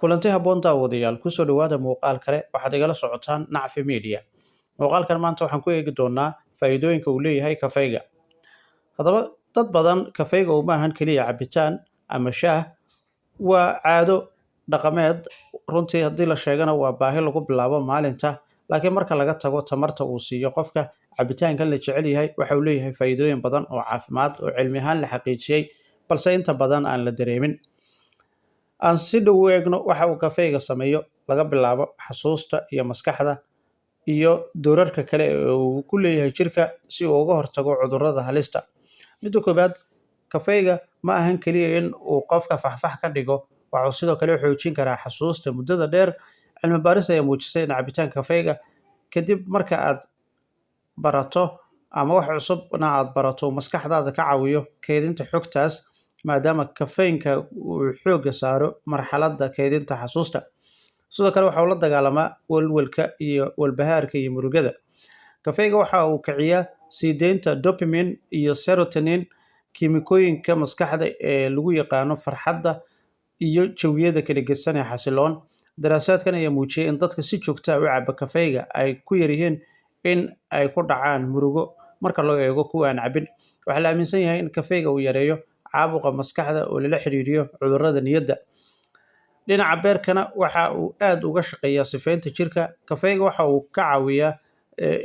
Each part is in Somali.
kulanti habboon daawadayaal kusoo dhawaada muuqaal kale waxaad igala socotaan Nacfi Media. Muuqaalkan maanta waxaan ku eegi doonaa faa'iidooyinka uu leeyahay kafeega. Haddaba dad badan kafeega uma ahan kaliya cabitaan ama shaah, waa caado dhaqameed. Runtii haddii la sheegana waa baahi lagu bilaabo maalinta, laakiin marka laga tago tamarta uu siiyo qofka, cabitaankan la jecel yahay waxa uu leeyahay faa'iidooyin badan oo caafimaad oo cilmi ahaan la xaqiijiyay, balse inta badan aan la dareemin. Aan si dhow u eegno waxa uu kafeega sameeyo laga bilaabo xasuusta iyo maskaxda iyo doorarka kale ee uu ku leeyahay jirka si uu uga hortago cudurrada halista. Midda koowaad, kafeega ma ahan kaliya in uu qofka faxfax ka dhigo, waxa uu sidoo kale xoojin karaa xasuusta muddada dheer. Cilmi baaris ayaa muujisay in cabitaanka kafeega kadib marka aad barato ama wax cusubna aad barato maskaxdaada ka caawiyo kaydinta xogtaas, maadaama kafeynka uu xoogga saaro marxaladda kaydinta xasuusta. Sidoo kale waxa uu la dagaalamaa walwalka iyo walbahaarka iyo murugada. Kafeega waxa uu kiciyaa sii deynta dopamine iyo serotonin, kiimikooyinka maskaxda ee lagu yaqaano farxadda iyo jawiyada kala gedsan ee xasiloon. Daraasaadkan ayaa muujiyay in dadka si joogto ah u caba kafeega ay ku yar yihiin in ay ku dhacaan murugo marka loo eego kuwa aan cabin. Waxaa la aaminsan yahay in kafeega uu yareeyo caabuqa maskaxda oo lala xiriiriyo cudurrada niyadda. Dhinaca beerkana waxa uu aad uga shaqeeyaa sifeynta jirka. Kafeega waxa uu ka caawiyaa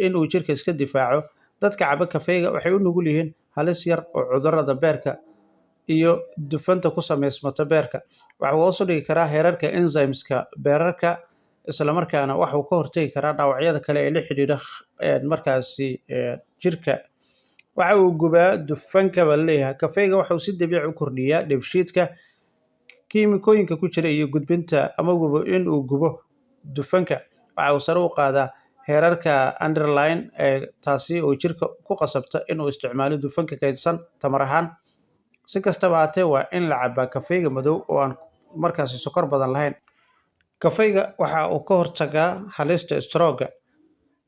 in uu jirka iska difaaco. Dadka caba kafeega waxay u nugul yihiin halis yar oo cudurrada beerka iyo dufanta ku samaysmata beerka. Waxa uu hoos u dhigi karaa heerarka enzymeska beerarka, isla markaana waxa uu ka hortagi karaa dhaawacyada kale ee la xiriira jirka. Waxa uu gubaa dufanka baa leeyahay. Kafeega waxa uu si dabiici u kordhiyaa dheefshiidka, kiimikooyinka ku jira iyo gudbinta ama in uu gubo dufanka. Waxa uu sare u qaadaa heerarka underline taasi oo jirka ku qasabta inuu isticmaalo dufanka kaydsan tamar ahaan. Si kastaba haatee, waa in la cabaa kafeega madow oo aan markaasi sokor badan lahayn. Kafeega waxa uu ka hortagaa halista strooga.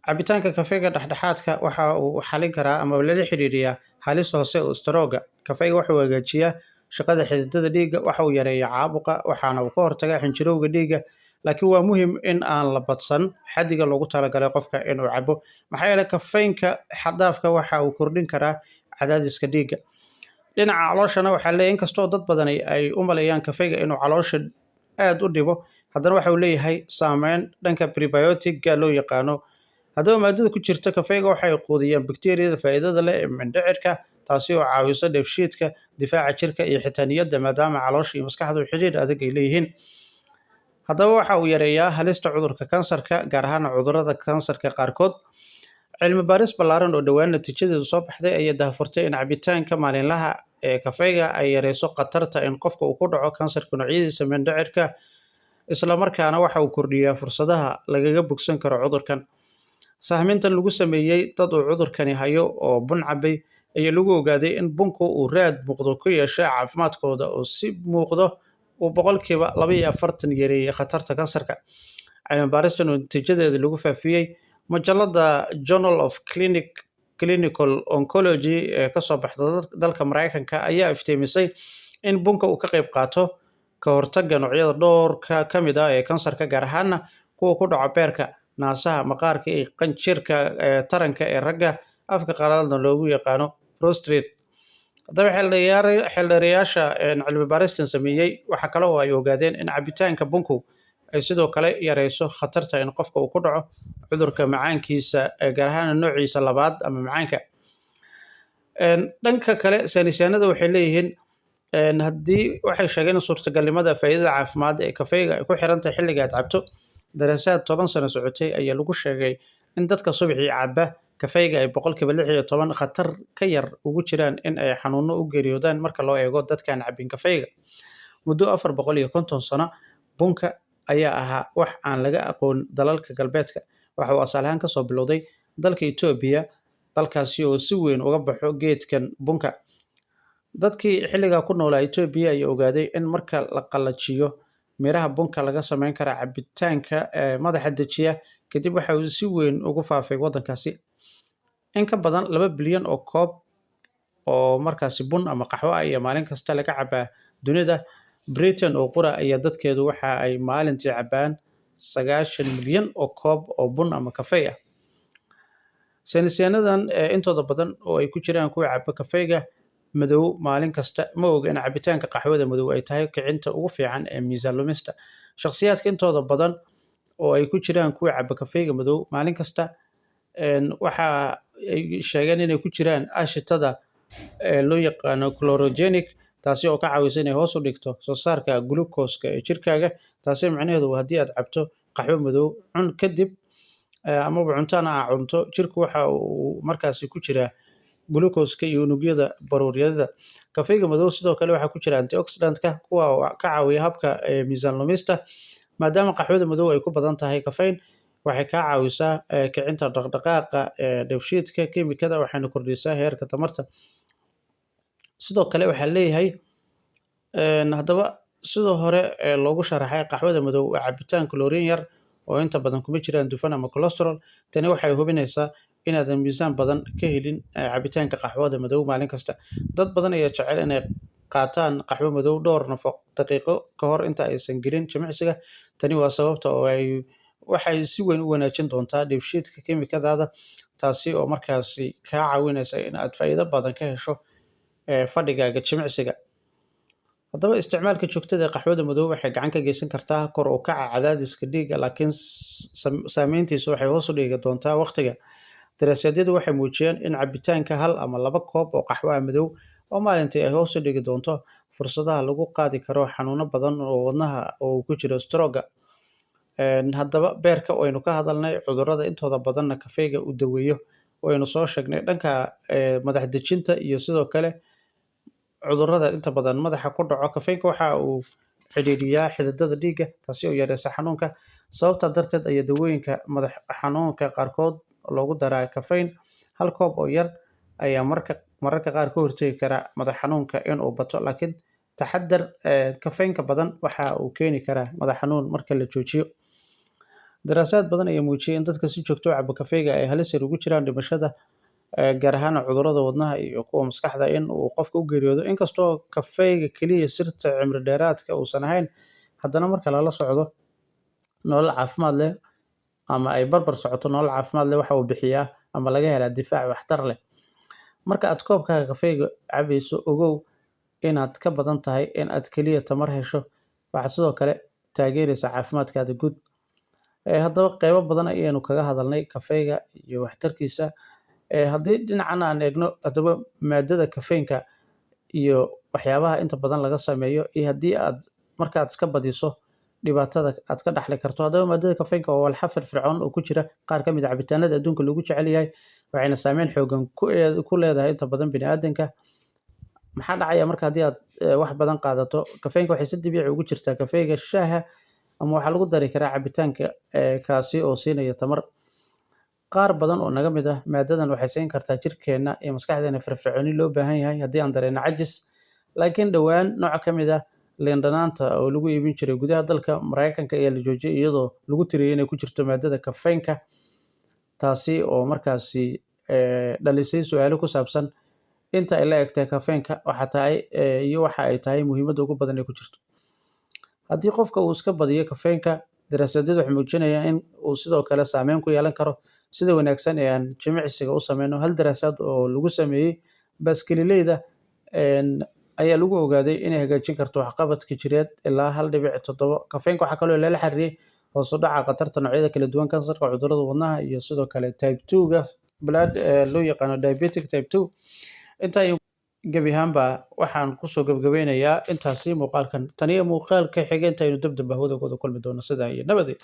Cabitaanka kafeega dhexdhexaadka waxa uu xallin karaa ama lala xiriiriyaa halis hoose oo strooga. Kafeega waxa uu hagaajiyaa shaqada xididdada dhiigga, waxa uu yareeyaa caabuqa, waxaana uu ka hortagaa xinjirowga dhiigga. Laakiin waa muhiim in aan la badsan xaddiga loogu talagalay qofka inuu cabo, maxaa yeelay kafeynka xad-dhaafka waxa uu kordhin karaa cadaadiska dhiigga. Dhinaca calooshana waxaa leeyahay inkastoo dad badan ay u maleeyaan kafeega inuu caloosha aad u dhibo, haddana waxa uu leeyahay saameyn dhanka prebiotic-ga loo yaqaano. Haddaba maadada ku jirta kafeega waxay quudiyaan bakteeriyada faa'iidada leh ee mindhicirka, taasi oo caawisa dheefshiidka, difaaca jirka iyo xitaa niyadda, maadaama caloosha iyo maskaxdu xiriir adag ay leeyihiin. Haddaba waxa uu yareeyaa halista cudurka kansarka, gaar ahaan cudurrada kansarka qaarkood. Cilmi baaris ballaaran oo dhowaan natiijadeedu soo baxday ayaa daahfurtay in cabitaanka maalinlaha ee kafeega ay yareyso khatarta in qofka uu ku dhaco kansarka noocyadiisa mindhicirka, isla markaana waxa uu kordhiyaa fursadaha lagaga bogsan karo cudurkan. Sahmintan lagu sameeyay dad uu cudurkani hayo oo bun cabay ayaa lagu ogaaday in bunku uu raad muuqdo ku yeeshay caafimaadkooda oo si muuqdo uu boqolkiiba 42 yareeyay khatarta kansarka. Cilmi baaristan oo natiijadeeda lagu faafiyay majalada Journal of Clinical Oncology ee ka soo baxda dalka Mareykanka ayaa iftiimisay in bunka uu ka qayb qaato ka hortagga noocyada dhowrka ka mid ah ee kansarka, gaar ahaan kuwa ku dhaca beerka, naasaha, maqaarka iyo qanjirka taranka ee ragga, afka qalaadna loogu yaqaano prostate. Haddaba xeeldheerayaasha cilmi baaristan sameeyay waxa kale oo ay ogaadeen in cabitaanka bunku ay sidoo kale yareyso khatarta in qofka uu ku dhaco cudurka macaankiisa, gaar ahaan noociisa labaad ama macaanka. Dhanka kale, saynisyahanadu waxay leeyihiin waxay sheegeen in suurtagalnimada faa'iidada caafimaad ee kafeega ay ku xiran tahay xilliga aad cabto. Daraasaad 10 sano socotay ayaa lagu sheegay in dadka subaxii caba kafeega ay 16% khatar ka yar ugu jiraan in ay xanuuno u geeriyoodaan marka loo eego dadkaan cabin kafeega. Muddo 450 sano, bunka ayaa ahaa wax aan laga aqoon dalalka galbeedka. Waxa uu asal ahaan ka soo bilowday dalka Itoobiya, dalkaasi oo si weyn uga baxo geedkan bunka. Dadkii xilligaa ku noolaa Itoobiya ayaa ogaaday in marka la qalajiyo miraha bunka laga samayn kara cabitaanka madaxa dejiya. Kadib waxa uu si weyn ugu faafay waddankaasi. In ka badan 2 bilyan oo koob oo markaasi bun ama qaxwo ah ayaa maalin kasta laga cabaa dunida. Britain oo qura ayaa dadkeedu waxa ay maalintii cabaan 90 milyan oo koob oo bun ama kafee ah. Saynisyahannadan intooda badan oo ay ku jiraan kuwa caba kafeega madow maalin kasta ma oga in cabitaanka qaxwada madow ay tahay kicinta ugu fiican ee miisaan lumista. Shakhsiyaadka intooda badan oo ay ku jiraan kuwa caba kafeega madow maalin kasta waxa ay sheegeen inay ku jiraan aashitada loo yaqaano chlorogenic, taasi oo ka caawisa inay hoos u dhigto soo saarka glucose-ka ee jirkaaga. Taasi macnaheedu waa haddii aad cabto qaxwo madow cun kadib amaba cuntana aa cunto, jirku waxa uu markaasi ku jiraa glucose-ka iyo unugyada baruuryada. Kafeega madow sidoo kale waxaa ku jira antioxidant-ka kuwa oo ka caawiya habka miisaan lumista. Maadaama qaxwada madow ay ku badan tahay caffeine, waxay ka caawisaa kicinta dhaqdhaqaaqa dheefshiidka kiimikada, waxayna kordhisaa heerka tamarta. Sidoo kale waxaa leeyahay haddaba sidoo hore loogu sharaxay qaxwada madow waa cabitaan kaloriin yar oo inta badan kuma jiraan dufan ama cholesterol. Tani waxay hubinaysaa inaadan miisaan badan ka helin cabitaanka qaxwada madow maalin kasta. Dad badan ayaa jecel inay qaataan qaxwo madow dhowr daqiiqo ka hor inta aysan gelin jimicsiga. Tani waa sababta oo waxay si weyn u wanaajin doontaa dheefshiidka kiimikadaada, taasi oo markaasi kaa caawinaysa in aad faa'iido badan ka hesho fadhigaaga jimicsiga. Haddaba isticmaalka joogtada ee qaxwada madow waxay gacan ka geysan kartaa kor u kaca cadaadiska dhiigga, laakiin saameyntiisu waxay hoos u dhigi doontaa waqtiga. Daraasadyadu waxay muujiyeen in cabitaanka 1 ama 2 koob oo qaxwo madow oo maalintii ay hoos u dhigi doonto fursadaha lagu qaadi karo xanuuno badan oo wadnaha oo ku jiro stroke. Haddaba beerka waynu ka hadalnay, cudurrada intooda badanna kafeega uu daweeyo. Waynu soo sheegnay dhanka madax dejinta iyo sidoo kale cudurrada inta badan madaxa ku dhaco. Kafeega waxa uu xidhiidhiyaa xididada dhiigga, taasi oo yareysa xanuunka. Sababtaa darteed ayaa dawooyinka madax xanuunka qaarkood loogu daraa caffeine. 1 koob oo yar ayaa mararka qaar ka hortagi kara madax xanuunka inuu bato, laakiin taxaddar kafeynka badan waxa uu keeni karaa madax xanuun marka la joojiyo. Daraasaad badan ayaa muujiyay in dadka si joogto ah u caba kafeega ay halis yar ugu jiraan dhimashada, gaar ahaan cudurrada wadnaha iyo kuwa maskaxda in uu qofka u geeriyoodo. Inkastoo kafeega keliya sirta cimri dheeraadka uusan ahayn, haddana marka lala socdo nolol caafimaad leh ama ay barbar socoto nolol caafimaad leh, waxa uu bixiyaa ama laga helaa difaac waxtar leh. Marka aad koobkaaga kafeega cabayso, ogow inaad ka badan tahay in aad keliya tamar hesho, waxaad sidoo kale taageeraysaa caafimaadkaada guud. Haddaba qaybo badan ayaynu kaga hadalnay kafeega iyo waxtarkiisa. Haddii dhinacan aan eegno, haddaba maadada kafeynka iyo waxyaabaha inta badan laga sameeyo, iyo haddii aad markaad iska badiso dhibaatada aad ka dhaxli karto. Haddaba maadada kafeynka waa walxo firfircoon oo ku jira qaar ka mid ah cabitaanada adduunka lagu jecel yahay, waxayna saameyn xooggan ku leedahay inta badan bini'aadamka. Maxaa dhacaya marka haddii aad wax badan qaadato? Kafeynka waxay si dabiici ugu jirtaa kafeega, shaaha, ama waxaa lagu dari karaa cabitaanka kaasi oo siinaya tamar. Qaar badan oo naga mid ah maadadan waxay siin kartaa jirkeena iyo maskaxdeena firfircooni loo baahan yahay haddii aan dareeno cajis. Laakiin dhowaan nooc ka mid ah liin dhanaanta oo lagu iibin jiray gudaha dalka Mareykanka ayaa la joojiyay iyadoo lagu tiriyay inay ku jirto maadada kafeynka, taasi oo markaasi dhalisay su'aalo ku saabsan inta ay la egtahay kafeynka iyo waxa ay tahay muhiimadda ugu badan ee ku jirto. Haddii qofka uu iska badiyo kafeynka, daraasadyadu waxay muujinayaan in uu sidoo kale saameyn ku yeelan karo sida wanaagsan ee aan jimicsiga u sameyno. Hal daraasad oo lagu sameeyey baaskiileyda ayaa lagu ogaaday inay hagaajin karto waxqabadka jireed ilaa 1.7. Kafeynka waxaa kaloo lala xiriiriyay hoos u dhaca khatarta noocyada kala duwan, kansarka, cudurrada wadnaha iyo sidoo kale type 2-ga loo yaqaano diabetic type 2. Intaa gebi ahaanba waxaan kusoo gabagabeynayaa intaasi muuqaalkan. Tan iyo muuqaalka xigeenka aynu dib hawada kulmi doono. Sidaa iyo nabadgelyo.